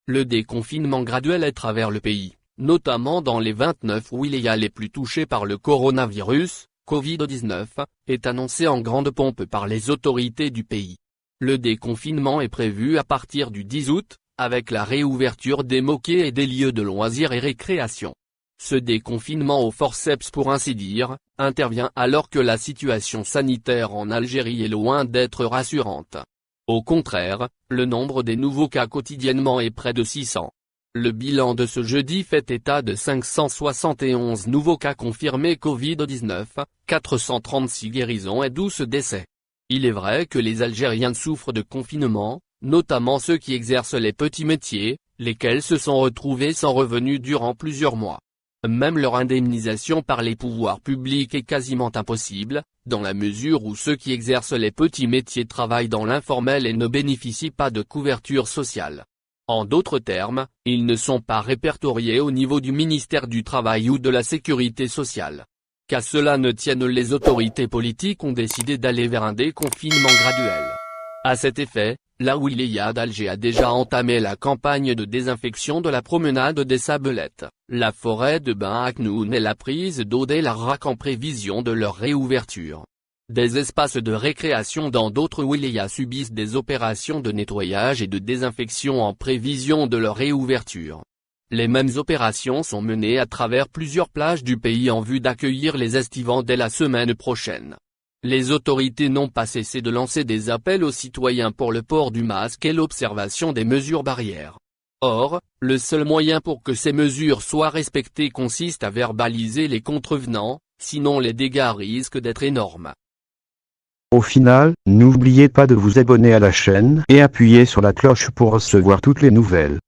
Le déconfinement graduel à travers le pays, notamment dans les 29 wilayas les plus touchés par le coronavirus, Covid-19, est annoncé en grande pompe par les autorités du pays. Le déconfinement est prévu à partir du 10 août, avec la réouverture des mosquées et des lieux de loisirs et récréation. Ce déconfinement au forceps pour ainsi dire, intervient alors que la situation sanitaire en Algérie est loin d'être rassurante. Au contraire, le nombre des nouveaux cas quotidiennement est près de 600. Le bilan de ce jeudi fait état de 571 nouveaux cas confirmés Covid-19, 436 guérisons et 12 décès. Il est vrai que les Algériens souffrent de confinement, notamment ceux qui exercent les petits métiers, lesquels se sont retrouvés sans revenus durant plusieurs mois. Même leur indemnisation par les pouvoirs publics est quasiment impossible, dans la mesure où ceux qui exercent les petits métiers travaillent dans l'informel et ne bénéficient pas de couverture sociale. En d'autres termes, ils ne sont pas répertoriés au niveau du ministère du Travail ou de la Sécurité sociale. Qu'à cela ne tienne, les autorités politiques ont décidé d'aller vers un déconfinement graduel. À cet effet, la wilaya d'Alger a déjà entamé la campagne de désinfection de la promenade des Sabelettes, la forêt de Ben Aknoun et la prise d'eau d'El Arrak en prévision de leur réouverture. Des espaces de récréation dans d'autres wilayas subissent des opérations de nettoyage et de désinfection en prévision de leur réouverture. Les mêmes opérations sont menées à travers plusieurs plages du pays en vue d'accueillir les estivants dès la semaine prochaine. Les autorités n'ont pas cessé de lancer des appels aux citoyens pour le port du masque et l'observation des mesures barrières. Or, le seul moyen pour que ces mesures soient respectées consiste à verbaliser les contrevenants, sinon les dégâts risquent d'être énormes. Au final, n'oubliez pas de vous abonner à la chaîne et appuyer sur la cloche pour recevoir toutes les nouvelles.